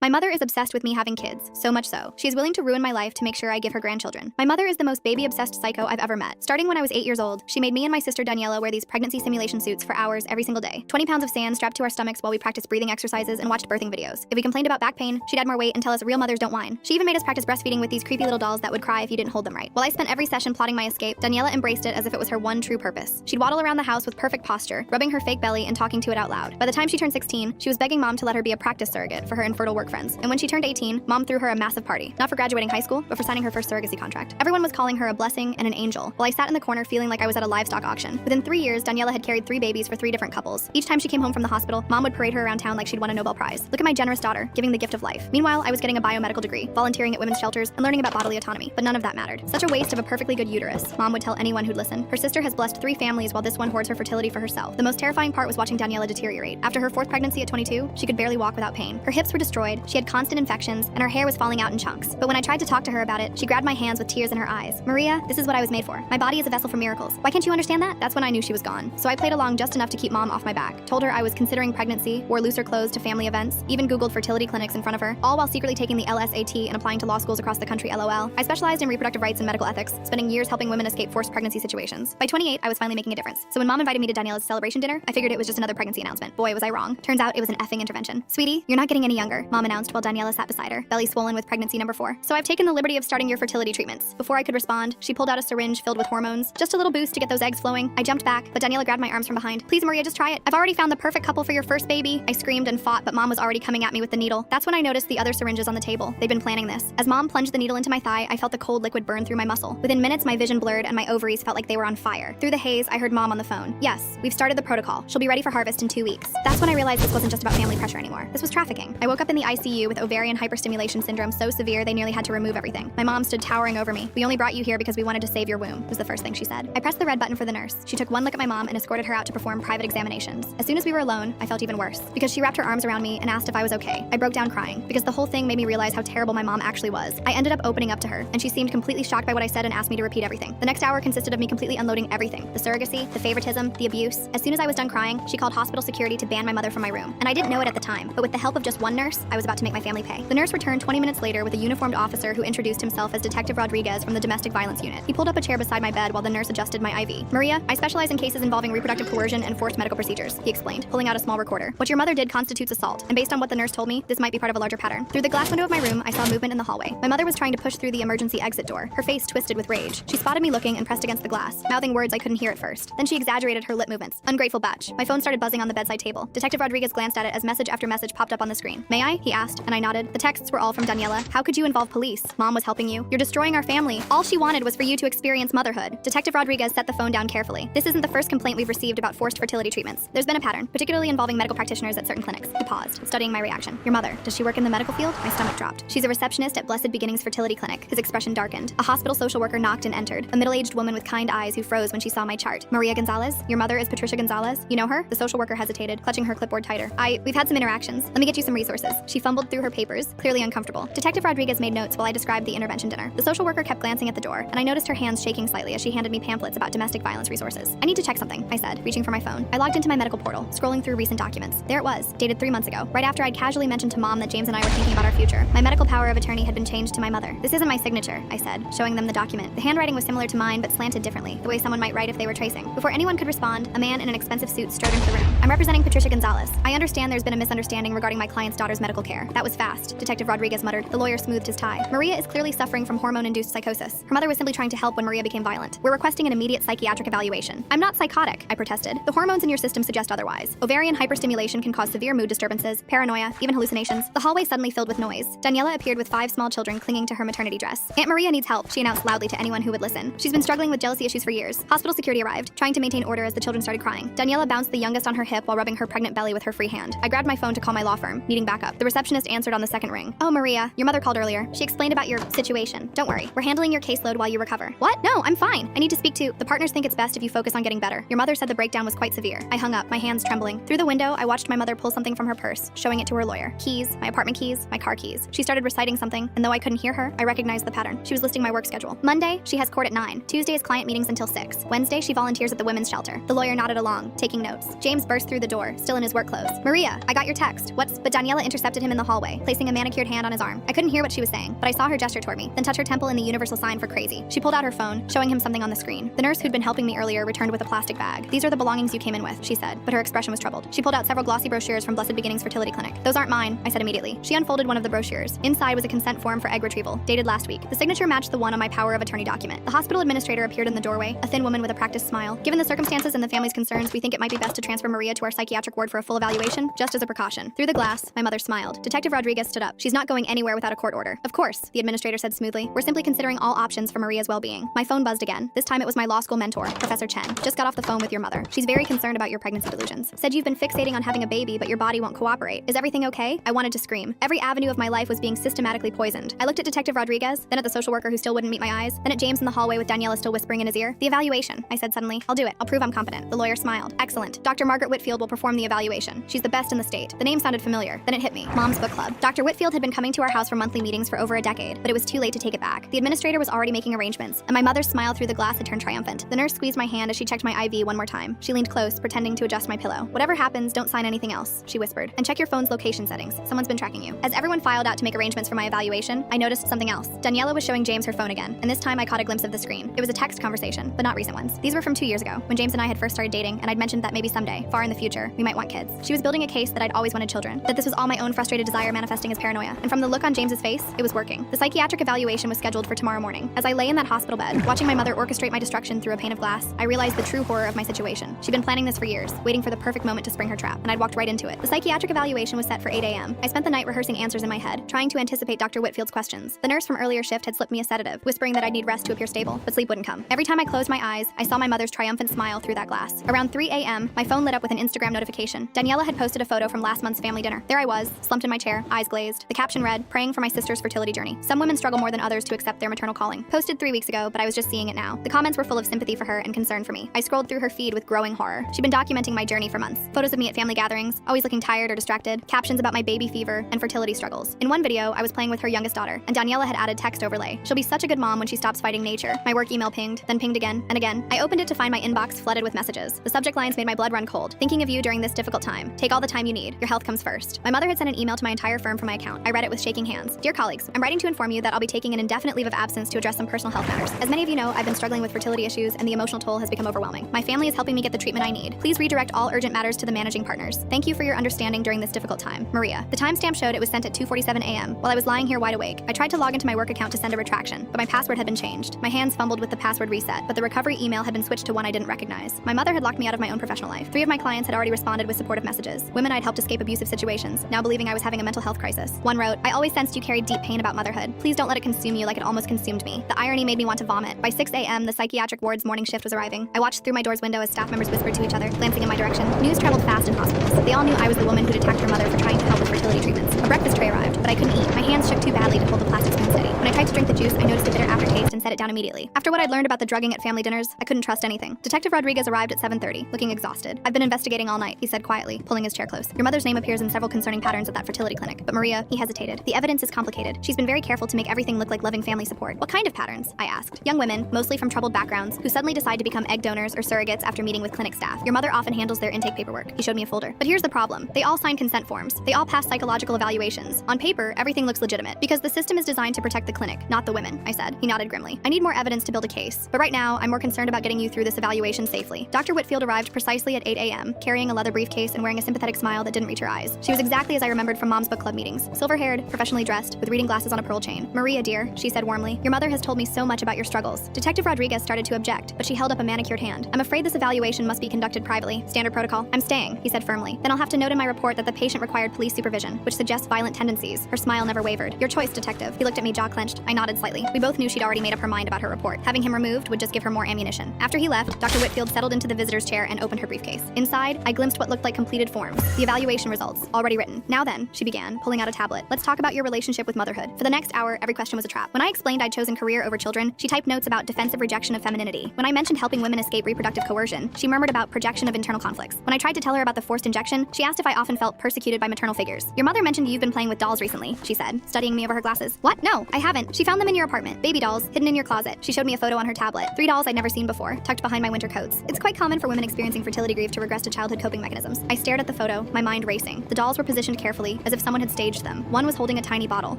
My mother is obsessed with me having kids, so much so. She is willing to ruin my life to make sure I give her grandchildren. My mother is the most baby-obsessed psycho I've ever met. Starting when I was 8 years old, she made me and my sister Daniela wear these pregnancy simulation suits for hours every single day. 20 pounds of sand strapped to our stomachs while we practiced breathing exercises and watched birthing videos. If we complained about back pain, she'd add more weight and tell us real mothers don't whine. She even made us practice breastfeeding with these creepy little dolls that would cry if you didn't hold them right. While I spent every session plotting my escape, Daniela embraced it as if it was her one true purpose. She'd waddle around the house with perfect posture, rubbing her fake belly and talking to it out loud. By the time she turned 16, she was begging mom to let her be a practice surrogate for her infertile work friends. And when she turned 18, mom threw her a massive party. Not for graduating high school, but for signing her first surrogacy contract. Everyone was calling her a blessing and an angel, while I sat in the corner feeling like I was at a livestock auction. Within 3 years, Daniela had carried 3 babies for 3 different couples. Each time she came home from the hospital, mom would parade her around town like she'd won a Nobel Prize. Look at my generous daughter, giving the gift of life. Meanwhile, I was getting a biomedical degree, volunteering at women's shelters, and learning about bodily autonomy. But none of that mattered. Such a waste of a perfectly good uterus, mom would tell anyone who'd listen. Her sister has blessed 3 families while this one hoards her fertility for herself. The most terrifying part was watching Daniela deteriorate. After her 4th pregnancy at 22, she could barely walk without pain. Her hips were destroyed, she had constant infections, and her hair was falling out in chunks. But when I tried to talk to her about it, she grabbed my hands with tears in her eyes. Maria, this is what I was made for. My body is a vessel for miracles. Why can't you understand that? That's when I knew she was gone. So I played along just enough to keep mom off my back. Told her I was considering pregnancy, wore looser clothes to family events, even Googled fertility clinics in front of her, all while secretly taking the LSAT and applying to law schools across the country, LOL. I specialized in reproductive rights and medical ethics, spending years helping women escape forced pregnancy situations. By 28, I was finally making a difference. So when mom invited me to Daniela's celebration dinner, I figured it was just another pregnancy announcement. Boy, was I wrong. Turns out it was an effing intervention. Sweetie, you're not getting any younger, mom announced while Daniela sat beside her, belly swollen with pregnancy number 4. So I've taken the liberty of starting your fertility treatments. Before I could respond, she pulled out a syringe filled with hormones. Just a little boost to get those eggs flowing. I jumped back, but Daniela grabbed my arms from behind. Please, Maria, just try it. I've already found the perfect couple for your first baby. I screamed and fought, but mom was already coming at me with the needle. That's when I noticed the other syringes on the table. They'd been planning this. As mom plunged the needle into my thigh, I felt the cold liquid burn through my muscle. Within minutes, my vision blurred and my ovaries felt like they were on fire. Through the haze, I heard mom on the phone. Yes, we've started the protocol. She'll be ready for harvest in 2 weeks. That's when I realized this wasn't just about family pressure anymore. This was trafficking. I woke up in the ICU with ovarian hyperstimulation syndrome so severe they nearly had to remove everything. My mom stood towering over me. We only brought you here because we wanted to save your womb, was the first thing she said. I pressed the red button for the nurse. She took one look at my mom and escorted her out to perform private examinations. As soon as we were alone, I felt even worse because she wrapped her arms around me and asked if I was okay. I broke down crying because the whole thing made me realize how terrible my mom actually was. I ended up opening up to her, and she seemed completely shocked by what I said and asked me to repeat everything. The next hour consisted of me completely unloading everything: the surrogacy, the favoritism, the abuse. As soon as I was done crying, she called hospital security to ban my mother from my room. And I didn't know it at the time, but with the help of just one nurse, I was about to make my family pay. The nurse returned 20 minutes later with a uniformed officer who introduced himself as Detective Rodriguez from the domestic violence unit. He pulled up a chair beside my bed while the nurse adjusted my IV. Maria, I specialize in cases involving reproductive coercion and forced medical procedures, he explained, pulling out a small recorder. What your mother did constitutes assault, and based on what the nurse told me, this might be part of a larger pattern. Through the glass window of my room, I saw movement in the hallway. My mother was trying to push through the emergency exit door, her face twisted with rage. She spotted me looking and pressed against the glass, mouthing words I couldn't hear at first. Then she exaggerated her lip movements. Ungrateful batch. My phone started buzzing on the bedside table. Detective Rodriguez glanced at it as message after message popped up on the screen. May I? He asked, and I nodded. The texts were all from Daniela. How could you involve police? Mom was helping you. You're destroying our family. All she wanted was for you to experience motherhood. Detective Rodriguez set the phone down carefully. This isn't the first complaint we've received about forced fertility treatments. There's been a pattern, particularly involving medical practitioners at certain clinics. He paused, studying my reaction. Your mother, does she work in the medical field? My stomach dropped. She's a receptionist at Blessed Beginnings Fertility Clinic. His expression darkened. A hospital social worker knocked and entered. A middle-aged woman with kind eyes who froze when she saw my chart. Maria Gonzalez? Your mother is Patricia Gonzalez? You know her? The social worker hesitated, clutching her clipboard tighter. We've had some interactions. Let me get you some resources. She fumbled through her papers, clearly uncomfortable. Detective Rodriguez made notes while I described the intervention dinner. The social worker kept glancing at the door, and I noticed her hands shaking slightly as she handed me pamphlets about domestic violence resources. I need to check something, I said, reaching for my phone. I logged into my medical portal, scrolling through recent documents. There it was, dated 3 months ago, right after I'd casually mentioned to mom that James and I were thinking about our future. My medical power of attorney had been changed to my mother. This isn't my signature, I said, showing them the document. The handwriting was similar to mine, but slanted differently, the way someone might write if they were tracing. Before anyone could respond, a man in an expensive suit strode into the room. I'm representing Patricia Gonzalez. I understand there's been a misunderstanding regarding my client's daughter's medical care. That was fast, Detective Rodriguez muttered. The lawyer smoothed his tie. Maria is clearly suffering from hormone-induced psychosis. Her mother was simply trying to help when Maria became violent. We're requesting an immediate psychiatric evaluation. I'm not psychotic, I protested. The hormones in your system suggest otherwise. Ovarian hyperstimulation can cause severe mood disturbances, paranoia, even hallucinations. The hallway suddenly filled with noise. Daniela appeared with 5 small children clinging to her maternity dress. Aunt Maria needs help, she announced loudly to anyone who would listen. She's been struggling with jealousy issues for years. Hospital security arrived, trying to maintain order as the children started crying. Daniela bounced the youngest on her hip while rubbing her pregnant belly with her free hand. I grabbed my phone to call my law firm, needing backup. The receptionist answered on the second ring. Oh, Maria, your mother called earlier. She explained about your situation. Don't worry, we're handling your caseload while you recover. What? No, I'm fine. I need to speak to... The partners think it's best if you focus on getting better. Your mother said the breakdown was quite severe. I hung up, my hands trembling. Through the window, I watched my mother pull something from her purse, showing it to her lawyer. Keys, my apartment keys, my car keys. She started reciting something, and though I couldn't hear her, I recognized the pattern. She was listing my work schedule. Monday, she has court at 9. Tuesday is client meetings until 6. Wednesday, she volunteers at the women's shelter. The lawyer nodded along, taking notes. James burst through the door, still in his work clothes. Maria, I got your text. But Daniela intercepted him him in the hallway, placing a manicured hand on his arm. I couldn't hear what she was saying, but I saw her gesture toward me, then touch her temple in the universal sign for crazy. She pulled out her phone, showing him something on the screen. The nurse who'd been helping me earlier returned with a plastic bag. "These are the belongings you came in with," she said, but her expression was troubled. She pulled out several glossy brochures from Blessed Beginnings Fertility Clinic. "Those aren't mine," I said immediately. She unfolded one of the brochures. Inside was a consent form for egg retrieval, dated last week. The signature matched the one on my power of attorney document. The hospital administrator appeared in the doorway, a thin woman with a practiced smile. "Given the circumstances and the family's concerns, we think it might be best to transfer Maria to our psychiatric ward for a full evaluation, just as a precaution." Through the glass, my mother smiled. Detective Rodriguez stood up. "She's not going anywhere without a court order." "Of course," the administrator said smoothly. "We're simply considering all options for Maria's well-being." My phone buzzed again. This time it was my law school mentor, Professor Chen. "Just got off the phone with your mother. She's very concerned about your pregnancy delusions. Said you've been fixating on having a baby, but your body won't cooperate. Is everything okay?" I wanted to scream. Every avenue of my life was being systematically poisoned. I looked at Detective Rodriguez, then at the social worker who still wouldn't meet my eyes, then at James in the hallway with Daniela still whispering in his ear. "The evaluation," I said suddenly. "I'll do it. I'll prove I'm competent." The lawyer smiled. "Excellent. Dr. Margaret Whitfield will perform the evaluation. She's the best in the state." The name sounded familiar. Then it hit me. Mom's Book Club. Dr. Whitfield had been coming to our house for monthly meetings for over a decade, but it was too late to take it back. The administrator was already making arrangements, and my mother's smile through the glass had turned triumphant. The nurse squeezed my hand as she checked my IV one more time. She leaned close, pretending to adjust my pillow. "Whatever happens, don't sign anything else," she whispered. "And check your phone's location settings. Someone's been tracking you." As everyone filed out to make arrangements for my evaluation, I noticed something else. Daniela was showing James her phone again, and this time I caught a glimpse of the screen. It was a text conversation, but not recent ones. These were from 2 years ago, when James and I had first started dating, and I'd mentioned that maybe someday, far in the future, we might want kids. She was building a case that I'd always wanted children, that this was all my own frustrated desire manifesting as paranoia, and from the look on James's face, it was working. The psychiatric evaluation was scheduled for tomorrow morning. As I lay in that hospital bed, watching my mother orchestrate my destruction through a pane of glass, I realized the true horror of my situation. She'd been planning this for years, waiting for the perfect moment to spring her trap, and I'd walked right into it. The psychiatric evaluation was set for 8 a.m. I spent the night rehearsing answers in my head, trying to anticipate Dr. Whitfield's questions. The nurse from earlier shift had slipped me a sedative, whispering that I'd need rest to appear stable, but sleep wouldn't come. Every time I closed my eyes, I saw my mother's triumphant smile through that glass. Around 3 a.m., my phone lit up with an Instagram notification. Daniela had posted a photo from last month's family dinner. There I was, slumped in my chair, eyes glazed. The caption read, "Praying for my sister's fertility journey. Some women struggle more than others to accept their maternal calling." Posted 3 weeks ago, but I was just seeing it now. The comments were full of sympathy for her and concern for me. I scrolled through her feed with growing horror. She'd been documenting my journey for months. Photos of me at family gatherings, always looking tired or distracted, captions about my baby fever and fertility struggles. In one video, I was playing with her youngest daughter, and Daniela had added text overlay. "She'll be such a good mom when she stops fighting nature." My work email pinged, then pinged again and again. I opened it to find my inbox flooded with messages. The subject lines made my blood run cold. "Thinking of you during this difficult time. Take all the time you need. Your health comes first." My mother had sent an email to my entire firm from my account. I read it with shaking hands. "Dear colleagues, I'm writing to inform you that I'll be taking an indefinite leave of absence to address some personal health matters. As many of you know, I've been struggling with fertility issues and the emotional toll has become overwhelming. My family is helping me get the treatment I need. Please redirect all urgent matters to the managing partners. Thank you for your understanding during this difficult time. Maria." The timestamp showed it was sent at 2:47 a.m. While I was lying here wide awake, I tried to log into my work account to send a retraction, but my password had been changed. My hands fumbled with the password reset, but the recovery email had been switched to one I didn't recognize. My mother had locked me out of my own professional life. 3 of my clients had already responded with supportive messages. Women I'd helped escape abusive situations, now believing I was having a mental health crisis. One wrote, "I always sensed you carried deep pain about motherhood. Please don't let it consume you like it almost consumed me." The irony made me want to vomit. By 6 a.m., the psychiatric ward's morning shift was arriving. I watched through my door's window as staff members whispered to each other, glancing in my direction. News traveled fast in hospitals. They all knew I was the woman who'd attacked her mother for trying to help with fertility treatments. A breakfast tray arrived, but I couldn't eat. My hands shook too badly to hold the plastic spoon steady. When I tried to drink the juice, I noticed a bitter aftertaste and set it down immediately. After what I'd learned about the drugging at family dinners, I couldn't trust anything. Detective Rodriguez arrived at 7:30, looking exhausted. "I've been investigating all night," he said quietly, pulling his chair close. "Your mother's name appears in several concerning patterns at that fertility clinic. But Maria," he hesitated, "the evidence is complicated. She's been very careful to make everything look like loving family support." "What kind of patterns?" I asked. "Young women, mostly from troubled backgrounds, who suddenly decide to become egg donors or surrogates after meeting with clinic staff. Your mother often handles their intake paperwork." He showed me a folder. "But here's the problem. They all sign consent forms. They all pass psychological evaluations. On paper, everything looks legitimate, because the system is designed to protect the clinic, not the women," I said. He nodded grimly. "I need more evidence to build a case. But right now, I'm more concerned about getting you through this evaluation safely." Dr. Whitfield arrived precisely at 8 a.m., carrying a leather briefcase and wearing a sympathetic smile that didn't reach her eyes. She was exactly as I remembered from Mom's book club meetings. Silver-haired, professionally dressed, with reading glasses on a pearl chain. "Maria, dear," she said warmly, "your mother has told me so much about your struggles." Detective Rodriguez started to object, but she held up a manicured hand. "I'm afraid this evaluation must be conducted privately. Standard protocol." "I'm staying," he said firmly. "Then I'll have to note in my report that the patient required police supervision, which suggests violent tendencies." Her smile never wavered. "Your choice, detective." He looked at me, jaw clenched. I nodded slightly. We both knew she'd already made up her mind about her report. Having him removed would just give her more ammunition. After he left, Dr. Whitfield settled into the visitor's chair and opened her briefcase. Inside, I glimpsed what looked like completed forms. The evaluation results, already written. "Now then," she began, pulling out a tablet. "Let's talk about your relationship with motherhood." For the next hour, every question was a trap. When I explained I'd chosen career over children, she typed notes about defensive rejection of femininity. When I mentioned helping women escape reproductive coercion, she murmured about projection of internal conflicts. When I tried to tell her about the forced injection, she asked if I often felt persecuted by maternal figures. "Your mother mentioned you've been playing with dolls recently." recently, she said, studying me over her glasses. What? No, I haven't. She found them in your apartment. Baby dolls, hidden in your closet. She showed me a photo on her tablet. 3 dolls I'd never seen before, tucked behind my winter coats. It's quite common for women experiencing fertility grief to regress to childhood coping mechanisms. I stared at the photo, my mind racing. The dolls were positioned carefully, as if someone had staged them. One was holding a tiny bottle.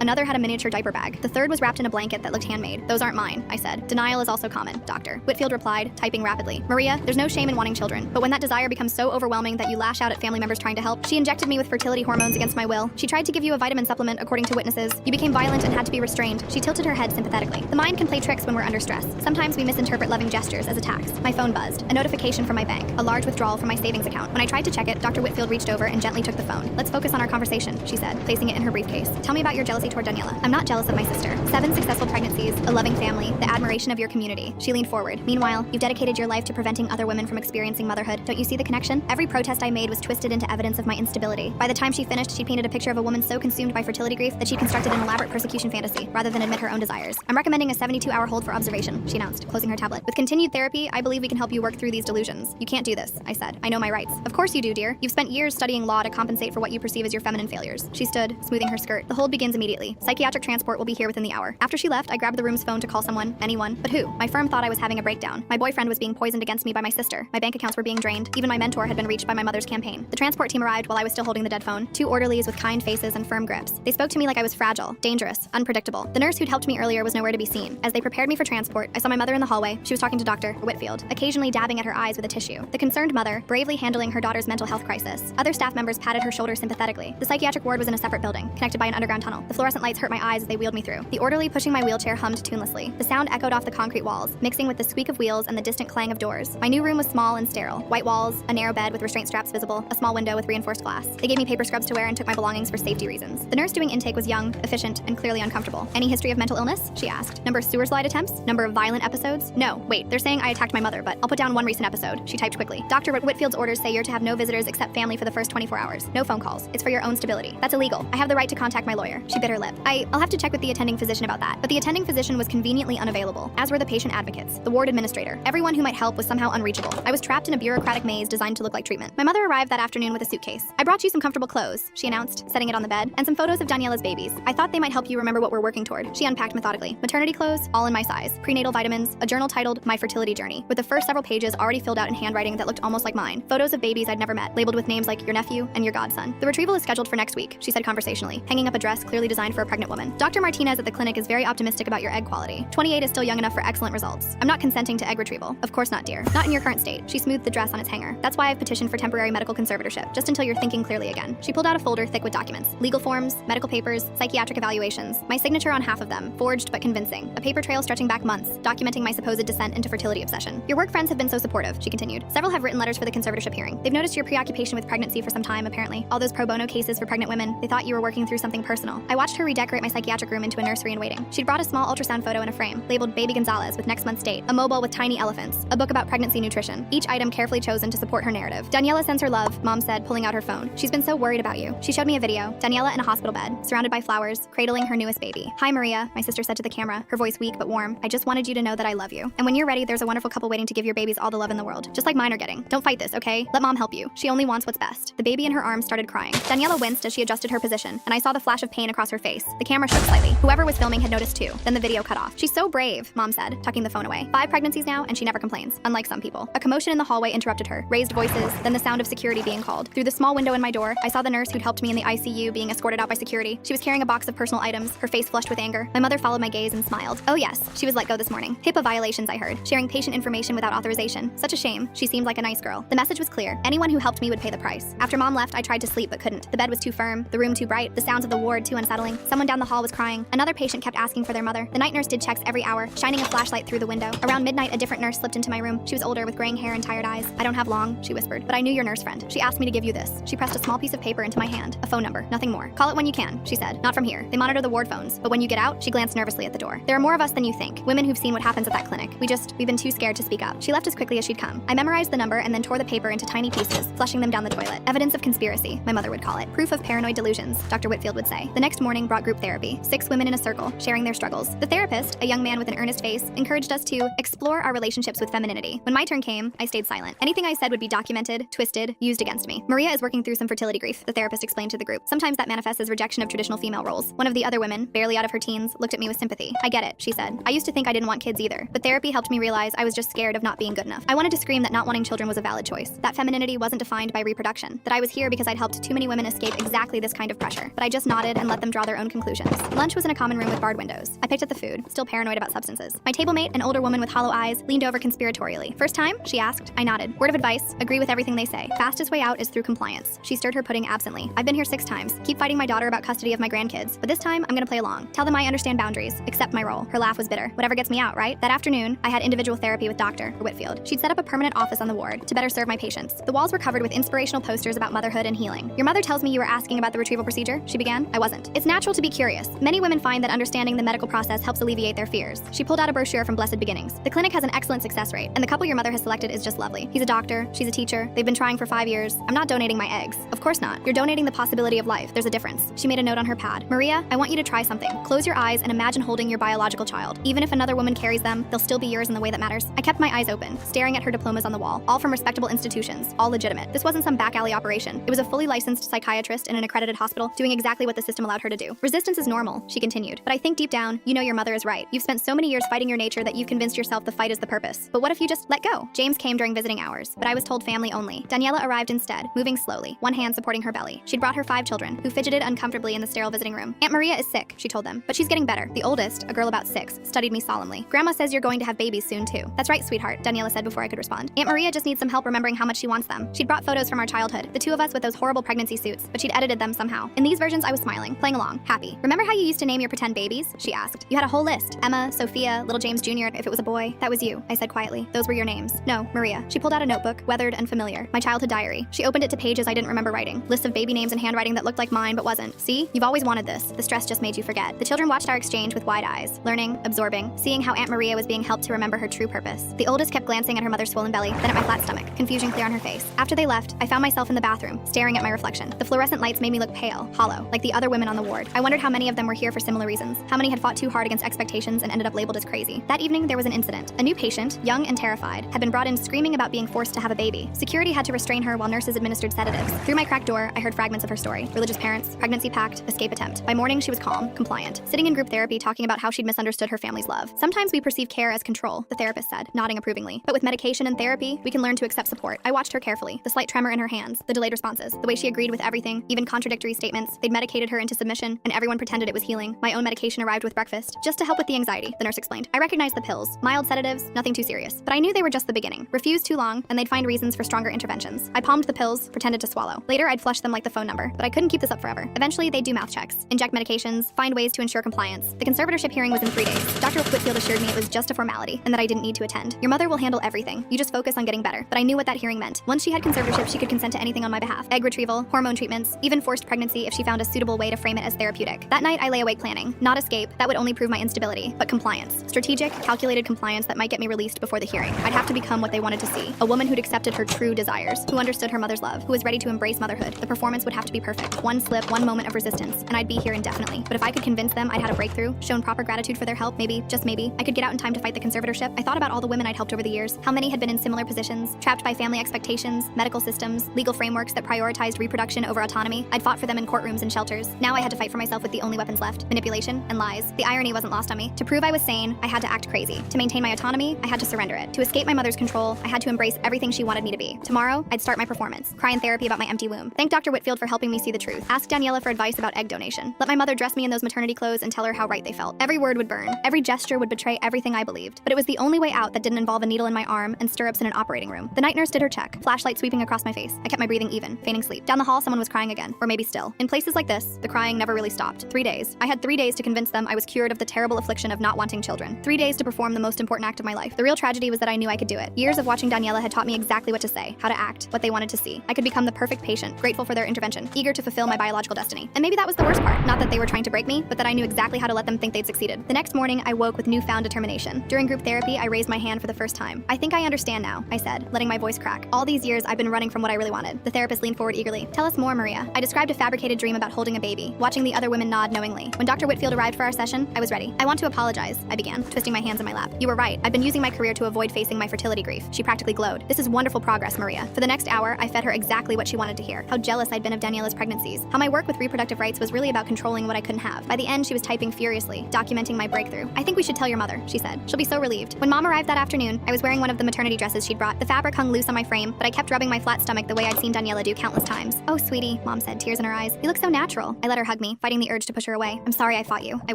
Another had a miniature diaper bag. The third was wrapped in a blanket that looked handmade. Those aren't mine, I said. Denial is also common, doctor. Whitfield replied, typing rapidly. Maria, there's no shame in wanting children, but when that desire becomes so overwhelming that you lash out at family members trying to help, she injected me with fertility hormones against my will. She tried to give you a vitamin supplement, according to witnesses. You became violent and had to be restrained. She tilted her head sympathetically. The mind can play tricks when we're under stress. Sometimes we misinterpret loving gestures as attacks. My phone buzzed. A notification from my bank. A large withdrawal from my savings account. When I tried to check it, Dr. Whitfield reached over and gently took the phone. Let's focus on our conversation, she said, placing it in her briefcase. Tell me about your jealousy toward Daniela. I'm not jealous of my sister. 7 successful pregnancies, a loving family, the admiration of your community. She leaned forward. Meanwhile, you've dedicated your life to preventing other women from experiencing motherhood. Don't you see the connection? Every protest I made was twisted into evidence of my instability. By the time she finished, she painted a picture of a woman so consumed by fertility grief that she constructed an elaborate persecution fantasy rather than admit her own desires. I'm recommending a 72-hour hold for observation, she announced, closing her tablet. With continued therapy, I believe we can help you work through these delusions. You can't do this, I said. I know my rights. Of course you do, dear. You've spent years studying law to compensate for what you perceive as your feminine failures. She stood, smoothing her skirt. The hold begins immediately. Psychiatric transport will be here within the hour. After she left, I grabbed the room's phone to call someone, anyone, but who? My firm thought I was having a breakdown. My boyfriend was being poisoned against me by my sister. My bank accounts were being drained. Even my mentor had been reached by my mother's campaign. The transport team arrived while I was still holding the dead phone. 2 orderlies with kind faces and firm grips. They spoke to me like I was fragile, dangerous, unpredictable. The nurse who'd helped me earlier was nowhere to be seen. As they prepared me for transport, I saw my mother in the hallway. She was talking to Dr. Whitfield, occasionally dabbing at her eyes with a tissue. The concerned mother, bravely handling her daughter's mental health crisis. Other staff members patted her shoulder sympathetically. The psychiatric ward was in a separate building, connected by an underground tunnel. The fluorescent lights hurt my eyes as they wheeled me through. The orderly pushing my wheelchair hummed tunelessly. The sound echoed off the concrete walls, mixing with the squeak of wheels and the distant clang of doors. My new room was small and sterile. White walls, a narrow bed with restraint straps visible, a small window with reinforced glass. They gave me paper scrubs to wear and took my belongings for safety reasons. The nurse doing intake was young, efficient, and clearly uncomfortable. Any history of mental illness? She asked. Number of sewer slide attempts? Number of violent episodes? No, wait, they're saying I attacked my mother, but I'll put down one recent episode. She typed quickly. Dr. Whitfield's orders say you're to have no visitors except family for the first 24 hours. No phone calls. It's for your own stability. That's illegal. I have the right to contact my lawyer. She bit her lip. I'll have to check with the attending physician about that. But the attending physician was conveniently unavailable, as were the patient advocates, the ward administrator. Everyone who might help was somehow unreachable. I was trapped in a bureaucratic maze designed to look like treatment. My mother arrived that afternoon with a suitcase. I brought you some comfortable clothes, she announced, setting it on the bed, and some photos of Daniela's babies. I thought they might help you remember what we're working toward. She unpacked methodically. Maternity clothes, all in my size. Prenatal vitamins, a journal titled My Fertility Journey, with the first several pages already filled out in handwriting that looked almost like mine. Photos of babies I'd never met, labeled with names like your nephew and your godson. The retrieval is scheduled for next week, she said conversationally, hanging up a dress clearly designed for a pregnant woman. Dr. Martinez at the clinic is very optimistic about your egg quality. 28 is still young enough for excellent results. I'm not consenting to egg retrieval. Of course not, dear. Not in your current state. She smoothed the dress on its hanger. That's why I've petitioned for temporary medical conservatorship, just until you're thinking clearly again. She pulled out a folder thick with documents. Legal forms, medical papers, psychiatric evaluations. My signature on half of them, forged but convincing. A paper trail stretching back months, documenting my supposed descent into fertility obsession. Your work friends have been so supportive, she continued. Several have written letters for the conservatorship hearing. They've noticed your preoccupation with pregnancy for some time, apparently. All those pro bono cases for pregnant women, they thought you were working through something personal. I watched her redecorate my psychiatric room into a nursery in waiting. She'd brought a small ultrasound photo in a frame, labeled Baby Gonzalez with next month's date, a mobile with tiny elephants, a book about pregnancy nutrition, each item carefully chosen to support her narrative. Daniela sends her love, Mom said, pulling out her phone. She's been so worried about you. She showed me a video, Daniela in a hospital bed, surrounded by flowers, cradling her newest baby. Hi, Maria, my sister said to the camera, her voice weak but warm. I just wanted you to know that I love you. And when you're ready, there's a wonderful couple waiting to give your babies all the love in the world, just like mine are getting. Don't fight this, okay? Let Mom help you. She only wants what's best. The baby in her arms started crying. Daniela winced as she adjusted her position, and I saw the flash of pain across her face. The camera shook slightly. Whoever was filming had noticed too. Then the video cut off. She's so brave, Mom said, tucking the phone away. 5 pregnancies now, and she never complains, unlike some people. A commotion in the hallway interrupted her. Raised voices, then the sound of security being called. Through the small window in my door, I saw the nurse who'd helped me in the ICU being escorted out by security. She was carrying a box of personal items, her face flushed with anger. My mother followed my gaze and smiled. Oh yes, she was let go this morning. HIPAA violations, I heard. Sharing patient information without authorization. Such a shame. She seemed like a nice girl. The message was clear. Anyone who helped me would pay the price. After Mom left, I tried to sleep but couldn't. The bed was too firm, the room too bright, the sounds of the ward too unsettling. Someone down the hall was crying. Another patient kept asking for their mother. The night nurse did checks every hour, shining a flashlight through the window. Around midnight, a different nurse slipped into my room. She was older with graying hair and tired eyes. I don't have long, she whispered, but I knew your nurse friend. She asked me to give you this. She pressed a small piece of paper into my hand. A phone number, nothing more. Call it when you can, she said. Not from here. They monitor the ward phones, but when you get out, she glanced nervously at the door. There are more of us than you think. Women who've seen what happens at that clinic. We've been too scared to speak up. She left as quickly as she'd come. I memorized the number and then tore the paper into tiny pieces, flushing them down the toilet. Evidence of conspiracy, my mother would call it. Proof of paranoid delusions, Dr. Whitfield would say. The next morning brought group therapy. 6 women in a circle, sharing their struggles. The therapist, a young man with an earnest face, encouraged us to explore our relationships with femininity. When my turn came, I stayed silent. Anything I said would be documented, twisted, used against me. Maria is working through some fertility grief, the therapist explained to the group. Sometimes that manifests as rejection rejection of traditional female roles. One of the other women, barely out of her teens, looked at me with sympathy. I get it, she said. I used to think I didn't want kids either, but therapy helped me realize I was just scared of not being good enough. I wanted to scream that not wanting children was a valid choice, that femininity wasn't defined by reproduction, that I was here because I'd helped too many women escape exactly this kind of pressure. But I just nodded and let them draw their own conclusions. Lunch was in a common room with barred windows. I picked at the food, still paranoid about substances. My table mate, an older woman with hollow eyes, leaned over conspiratorially. First time? She asked. I nodded. Word of advice, agree with everything they say. Fastest way out is through compliance. She stirred her pudding absently. I've been here 6 times. Keep fighting my daughter about custody of my grandkids, but this time I'm gonna play along. Tell them I understand boundaries, accept my role. Her laugh was bitter. Whatever gets me out, right? That afternoon, I had individual therapy with Dr. Whitfield. She'd set up a permanent office on the ward to better serve my patients. The walls were covered with inspirational posters about motherhood and healing. Your mother tells me you were asking about the retrieval procedure, she began. I wasn't. It's natural to be curious. Many women find that understanding the medical process helps alleviate their fears. She pulled out a brochure from Blessed Beginnings. The clinic has an excellent success rate, and the couple your mother has selected is just lovely. He's a doctor, she's a teacher, they've been trying for 5 years. I'm not donating my eggs. Of course not. You're donating the possibility of life. There's a difference. She made a note on her pad. Maria, I want you to try something. Close your eyes and imagine holding your biological child. Even if another woman carries them, they'll still be yours in the way that matters. I kept my eyes open, staring at her diplomas on the wall, all from respectable institutions, all legitimate. This wasn't some back alley operation. It was a fully licensed psychiatrist in an accredited hospital doing exactly what the system allowed her to do. Resistance is normal, she continued. But I think deep down, you know your mother is right. You've spent so many years fighting your nature that you've convinced yourself the fight is the purpose. But what if you just let go? James came during visiting hours, but I was told family only. Daniela arrived instead, moving slowly, one hand supporting her belly. She'd brought her 5 children, who fidgeted uncomfortably in the sterile visiting room. Aunt Maria is sick, she told them, but she's getting better. The oldest, a girl about 6, studied me solemnly. Grandma says you're going to have babies soon too. That's right, sweetheart, Daniela said before I could respond. Aunt Maria just needs some help remembering how much she wants them. She'd brought photos from our childhood, the 2 of us with those horrible pregnancy suits, but she'd edited them somehow. In these versions, I was smiling, playing along, happy. Remember how you used to name your pretend babies? She asked. You had a whole list. Emma, Sophia, little James Jr. If it was a boy, that was you, I said quietly. Those were your names. No, Maria. She pulled out a notebook, weathered and familiar. My childhood diary. She opened it to pages I didn't remember writing. Lists of baby names and handwriting that looked like mine but wasn't. See? You've always wanted this. The stress just made you forget. The children watched our exchange with wide eyes, learning, absorbing, seeing how Aunt Maria was being helped to remember her true purpose. The oldest kept glancing at her mother's swollen belly, then at my flat stomach, confusion clear on her face. After they left, I found myself in the bathroom, staring at my reflection. The fluorescent lights made me look pale, hollow, like the other women on the ward. I wondered how many of them were here for similar reasons, how many had fought too hard against expectations and ended up labeled as crazy. That evening, there was an incident. A new patient, young and terrified, had been brought in screaming about being forced to have a baby. Security had to restrain her while nurses administered sedatives. Through my cracked door, I heard fragments of her story. Religious parents, pregnancy pact, escape attempt. By morning, she was calm, compliant, sitting in group therapy talking about how she'd misunderstood her family's love. Sometimes we perceive care as control, the therapist said, nodding approvingly. But with medication and therapy, we can learn to accept support. I watched her carefully, the slight tremor in her hands, the delayed responses, the way she agreed with everything, even contradictory statements. They'd medicated her into submission, and everyone pretended it was healing. My own medication arrived with breakfast, just to help with the anxiety, the nurse explained. I recognized the pills, mild sedatives, nothing too serious. But I knew they were just the beginning. Refuse too long, and they'd find reasons for stronger interventions. I palmed the pills, pretended to swallow. Later, I'd flush them like the phone number, but I couldn't keep this up forever. Eventually, they'd do mouth checks, inject medications, find ways to ensure compliance. The conservatorship hearing was in 3 days. Dr. Whitfield assured me it was just a formality, and that I didn't need to attend. Your mother will handle everything. You just focus on getting better. But I knew what that hearing meant. Once she had conservatorship, she could consent to anything on my behalf. Egg retrieval, hormone treatments, even forced pregnancy if she found a suitable way to frame it as therapeutic. That night, I lay awake planning. Not escape, that would only prove my instability, but compliance. Strategic, calculated compliance that might get me released before the hearing. I'd have to become what they wanted to see. A woman who'd accepted her true desires, who understood her mother's love, who was ready to embrace motherhood. The performance would have to be perfect. One slip, one moment of resistance, and I'd be here indefinitely. But if I could convince them I'd had a breakthrough, shown proper gratitude for their help, maybe, just maybe, I could get out in time to fight the conservatorship. I thought about all the women I'd helped over the years, how many had been in similar positions, trapped by family expectations, medical systems, legal frameworks that prioritized reproduction over autonomy. I'd fought for them in courtrooms and shelters. Now I had to fight for myself with the only weapons left, manipulation and lies. The irony wasn't lost on me. To prove I was sane, I had to act crazy. To maintain my autonomy, I had to surrender it. To escape my mother's control, I had to embrace everything she wanted me to be. Tomorrow, I'd start my performance, cry in therapy about my empty womb. Thank Dr. Whitfield for helping me see the truth. Ask Daniela for advice about egg donation. Let my mother dress me in those maternity clothes and tell her how right they felt. Every word would burn. Every gesture would betray everything I believed. But it was the only way out that didn't involve a needle in my arm and stirrups in an operating room. The night nurse did her check, flashlight sweeping across my face. I kept my breathing even, feigning sleep. Down the hall, someone was crying again, or maybe still. In places like this, the crying never really stopped. 3 days. I had 3 days to convince them I was cured of the terrible affliction of not wanting children. 3 days to perform the most important act of my life. The real tragedy was that I knew I could do it. Years of watching Daniela had taught me exactly what to say, how to act, what they wanted to see. I could become the perfect patient, grateful for their intervention, eager to fulfill my biological destiny. And maybe that was the worst part. Not that they were trying to break me, but that I knew exactly how to let them think they'd succeeded. The next morning, I woke with newfound determination. During group therapy, I raised my hand for the first time. I think I understand now, I said, letting my voice crack. All these years, I've been running from what I really wanted. The therapist leaned forward eagerly. Tell us more, Maria. I described a fabricated dream about holding a baby, watching the other women nod knowingly. When Dr. Whitfield arrived for our session, I was ready. I want to apologize, I began, twisting my hands in my lap. You were right. I've been using my career to avoid facing my fertility grief. She practically glowed. This is wonderful progress, Maria. For the next hour, I fed her exactly what she wanted to hear. How jealous I'd been of Daniela's pregnancies. How my work with reproduction reproductive rights was really about controlling what I couldn't have. By the end, she was typing furiously, documenting my breakthrough. I think we should tell your mother, she said. She'll be so relieved. When Mom arrived that afternoon, I was wearing one of the maternity dresses she'd brought. The fabric hung loose on my frame, but I kept rubbing my flat stomach the way I'd seen Daniela do countless times. Oh, sweetie, Mom said, tears in her eyes. You look so natural. I let her hug me, fighting the urge to push her away. I'm sorry I fought you, I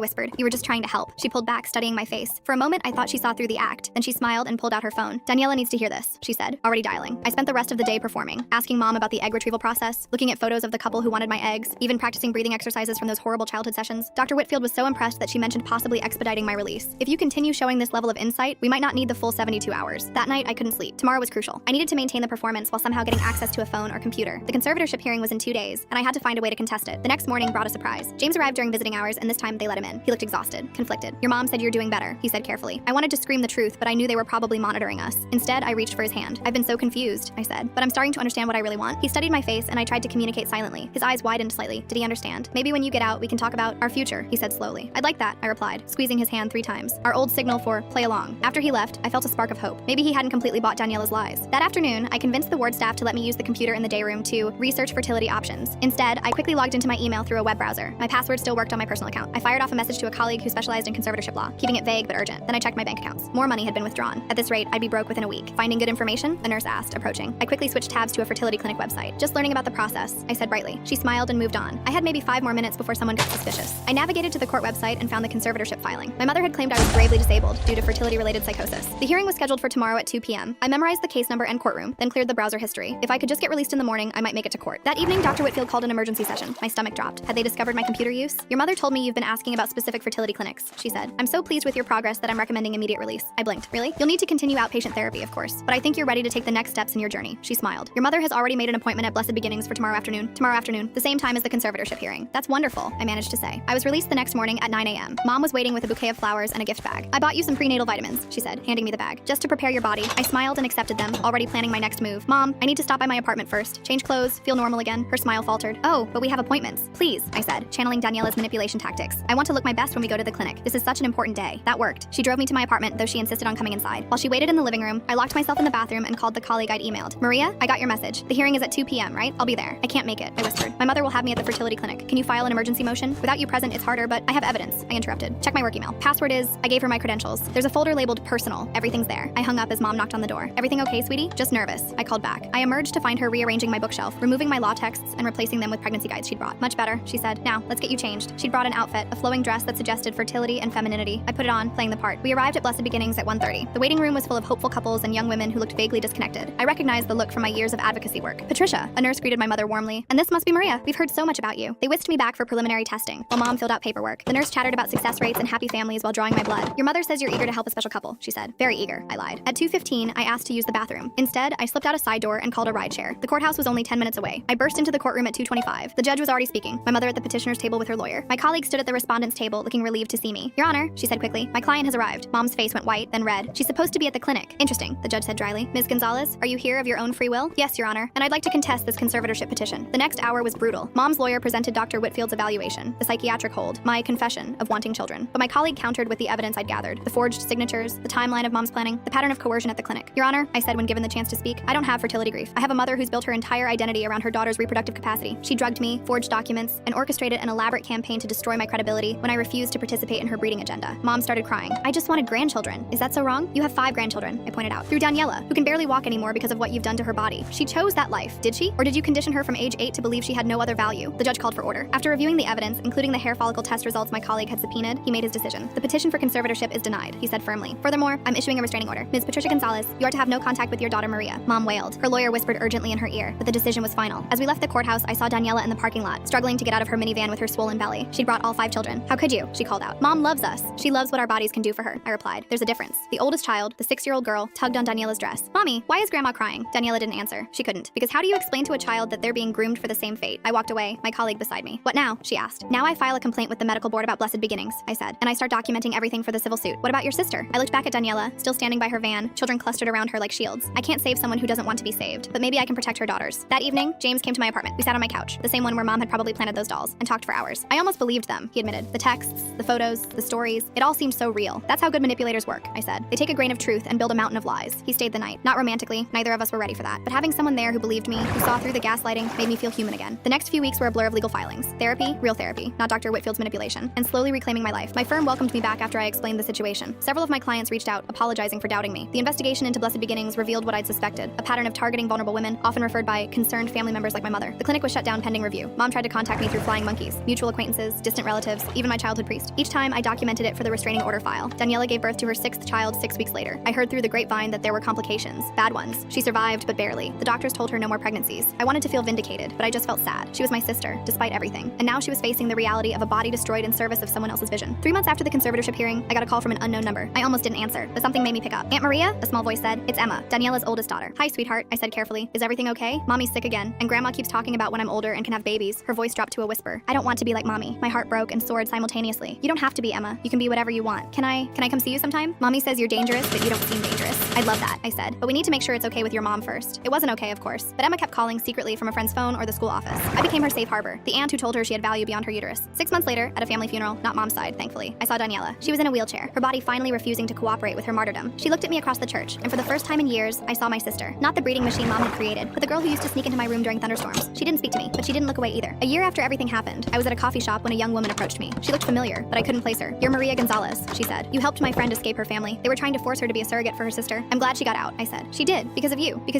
whispered. You were just trying to help. She pulled back, studying my face. For a moment, I thought she saw through the act. Then she smiled and pulled out her phone. Daniela needs to hear this, she said, already dialing. I spent the rest of the day performing, asking Mom about the egg retrieval process, looking at photos of the couple who wanted my eggs, even practicing breathing exercises from those horrible childhood sessions. Dr. Whitfield was so impressed that she mentioned possibly expediting my release. If you continue showing this level of insight, we might not need the full 72 hours. That night, I couldn't sleep. Tomorrow was crucial. I needed to maintain the performance while somehow getting access to a phone or computer. The conservatorship hearing was in 2 days, and I had to find a way to contest it. The next morning brought a surprise. James arrived during visiting hours, and this time they let him in. He looked exhausted, conflicted. Your mom said you're doing better, he said carefully. I wanted to scream the truth, but I knew they were probably monitoring us. Instead, I reached for his hand. I've been so confused, I said, but I'm starting to understand what I really want. He studied my face, and I tried to communicate silently. His eyes widened slightly. Did he understand? Maybe when you get out, we can talk about our future, he said slowly. I'd like that, I replied, squeezing his hand 3 times. Our old signal for play along. After he left, I felt a spark of hope. Maybe he hadn't completely bought Daniela's lies. That afternoon, I convinced the ward staff to let me use the computer in the day room to research fertility options. Instead, I quickly logged into my email through a web browser. My password still worked on my personal account. I fired off a message to a colleague who specialized in conservatorship law, keeping it vague but urgent. Then I checked my bank accounts. More money had been withdrawn. At this rate, I'd be broke within a week. Finding good information? The nurse asked, approaching. I quickly switched tabs to a fertility clinic website. Just learning about the process, I said brightly. She smiled and moved on. I had maybe 5 more minutes before someone got suspicious. I navigated to the court website and found the conservatorship filing. My mother had claimed I was gravely disabled due to fertility-related psychosis. The hearing was scheduled for tomorrow at 2 p.m. I memorized the case number and courtroom, then cleared the browser history. If I could just get released in the morning, I might make it to court. That evening, Dr. Whitfield called an emergency session. My stomach dropped. Had they discovered my computer use? Your mother told me you've been asking about specific fertility clinics, she said. I'm so pleased with your progress that I'm recommending immediate release. I blinked. Really? You'll need to continue outpatient therapy, of course, but I think you're ready to take the next steps in your journey. She smiled. Your mother has already made an appointment at Blessed Beginnings for tomorrow afternoon, the same time as the conservatorship hearing. That's wonderful, I managed to say. I was released the next morning at 9 a.m. Mom was waiting with a bouquet of flowers and a gift bag. I bought you some prenatal vitamins, she said, handing me the bag. Just to prepare your body. I smiled and accepted them, already planning my next move. Mom, I need to stop by my apartment first, change clothes, feel normal again. Her smile faltered. Oh, but we have appointments. Please, I said, channeling Daniela's manipulation tactics. I want to look my best when we go to the clinic. This is such an important day. That worked. She drove me to my apartment, though she insisted on coming inside. While she waited in the living room, I locked myself in the bathroom and called the colleague I'd emailed. Maria, I got your message. The hearing is at 2 p.m., right? I'll be there. I can't make it, I whispered. My mother will have me at the fertility clinic. Can you file an emergency motion? Without you present, it's harder, but I have evidence, I interrupted. Check my work email. Password is, I gave her my credentials. There's a folder labeled personal. Everything's there. I hung up as Mom knocked on the door. Everything okay, sweetie? Just nervous. I called back. I emerged to find her rearranging my bookshelf, removing my law texts and replacing them with pregnancy guides she'd brought. Much better, she said. Now, let's get you changed. She'd brought an outfit, a flowing dress that suggested fertility and femininity. I put it on, playing the part. We arrived at Blessed Beginnings at 1:30. The waiting room was full of hopeful couples and young women who looked vaguely disconnected. I recognized the look from my years of advocacy work. Patricia, a nurse greeted my mother warmly. And this must be Maria. We've heard so much about you. They whisked me back for preliminary testing, while Mom filled out paperwork. The nurse chattered about success rates and happy families while drawing my blood. Your mother says you're eager to help a special couple, she said. Very eager, I lied. At 2:15, I asked to use the bathroom. Instead, I slipped out a side door and called a rideshare. The courthouse was only 10 minutes away. I burst into the courtroom at 2:25. The judge was already speaking, my mother at the petitioner's table with her lawyer. My colleague stood at the respondent's table, looking relieved to see me. Your Honor, she said quickly, my client has arrived. Mom's face went white, then red. She's supposed to be at the clinic. Interesting, the judge said dryly. Ms. Gonzalez, are you here of your own free will? Yes, Your Honor, and I'd like to contest this conservatorship petition. The next hour was brutal. Mom's lawyer presented Dr. Whitfield's evaluation, the psychiatric hold, my confession of wanting children. But my colleague countered with the evidence I'd gathered, the forged signatures, the timeline of Mom's planning, the pattern of coercion at the clinic. Your Honor, I said when given the chance to speak, I don't have fertility grief. I have a mother who's built her entire identity around her daughter's reproductive capacity. She drugged me, forged documents, and orchestrated an elaborate campaign to destroy my credibility when I refused to participate in her breeding agenda. Mom started crying. I just wanted grandchildren. Is that so wrong? You have 5 grandchildren, I pointed out. Through Daniela, who can barely walk anymore because of what you've done to her body. She chose that life, did she? Or did you condition her from age 8 to believe she had no other value? The judge called for order. After reviewing the evidence, including the hair follicle test results my colleague had subpoenaed, he made his decision. The petition for conservatorship is denied, he said firmly. Furthermore, I'm issuing a restraining order. Ms. Patricia Gonzalez, you are to have no contact with your daughter Maria. Mom wailed. Her lawyer whispered urgently in her ear, but the decision was final. As we left the courthouse, I saw Daniela in the parking lot, struggling to get out of her minivan with her swollen belly. She'd brought all 5 children. How could you? She called out. Mom loves us. She loves what our bodies can do for her, I replied. There's a difference. The oldest child, the 6-year-old girl, tugged on Daniela's dress. Mommy, why is Grandma crying? Daniela didn't answer. She couldn't. Because how do you explain to a child that they're being groomed for the same fate? I walked away, my colleague beside me. What now? She asked. Now I file a complaint with the medical board about Blessed Beginnings, I said, and I start documenting everything for the civil suit. What about your sister? I looked back at Daniela, still standing by her van, children clustered around her like shields. I can't save someone who doesn't want to be saved, but maybe I can protect her daughters. That evening, James came to my apartment. We sat on my couch, the same one where Mom had probably planted those dolls, and talked for hours. I almost believed them, he admitted. The texts, the photos, the stories, it all seemed so real. That's how good manipulators work, I said. They take a grain of truth and build a mountain of lies. He stayed the night. Not romantically, neither of us were ready for that, but having someone there who believed me, who saw through the gaslighting, made me feel human again. The next few weeks were a blur blur of legal filings. Therapy, real therapy, not Dr. Whitfield's manipulation, and slowly reclaiming my life. My firm welcomed me back after I explained the situation. Several of my clients reached out, apologizing for doubting me. The investigation into Blessed Beginnings revealed what I'd suspected, a pattern of targeting vulnerable women, often referred by concerned family members like my mother. The clinic was shut down pending review. Mom tried to contact me through flying monkeys, mutual acquaintances, distant relatives, even my childhood priest. Each time, I documented it for the restraining order file. Daniela gave birth to her 6th child 6 weeks later. I heard through the grapevine that there were complications, bad ones. She survived, but barely. The doctors told her no more pregnancies. I wanted to feel vindicated, but I just felt sad. She was my sister, despite everything. And now she was facing the reality of a body destroyed in service of someone else's vision. 3 months after the conservatorship hearing, I got a call from an unknown number. I almost didn't answer, but something made me pick up. Aunt Maria? A small voice said. It's Emma, Daniela's oldest daughter. Hi, sweetheart, I said carefully. Is everything okay? Mommy's sick again, and Grandma keeps talking about when I'm older and can have babies. Her voice dropped to a whisper. I don't want to be like Mommy. My heart broke and soared simultaneously. You don't have to be, Emma. You can be whatever you want. Can I come see you sometime? Mommy says you're dangerous, but you don't seem dangerous. I'd love that, I said. But we need to make sure it's okay with your mom first. It wasn't okay, of course. But Emma kept calling secretly from a friend's phone or the school office. I became her safe harbor, the aunt who told her she had value beyond her uterus. 6 months later, at a family funeral, not Mom's side, thankfully, I saw Daniela. She was in a wheelchair, her body finally refusing to cooperate with her martyrdom. She looked at me across the church, and for the first time in years, I saw my sister. Not the breeding machine Mom had created, but the girl who used to sneak into my room during thunderstorms. She didn't speak to me, but she didn't look away either. A year after everything happened, I was at a coffee shop when a young woman approached me. She looked familiar, but I couldn't place her. You're Maria Gonzalez, she said. You helped my friend escape her family. They were trying to force her to be a surrogate for her sister. I'm glad she got out, I said. She did, because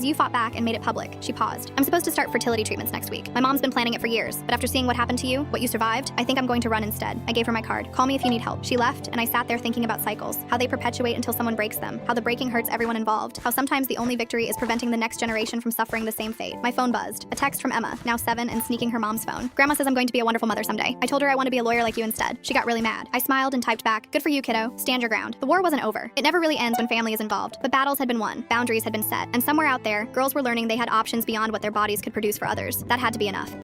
you fought back and made it public. She paused. I'm supposed to start fertility treatments next week. My mom's been planning it for years, but after seeing what happened to you, what you survived, I think I'm going to run instead. I gave her my card. Call me if you need help. She left, and I sat there thinking about cycles, how they perpetuate until someone breaks them, how the breaking hurts everyone involved, how sometimes the only victory is preventing the next generation from suffering the same fate. My phone buzzed. A text from Emma, now 7 and sneaking her mom's phone. Grandma says I'm going to be a wonderful mother someday. I told her I want to be a lawyer like you instead. She got really mad. I smiled and typed back, good for you, kiddo. Stand your ground. The war wasn't over. It never really ends when family is involved, but battles had been won, boundaries had been set, and somewhere out there, girls were learning they had options beyond what their bodies could produce for others. That had to be enough.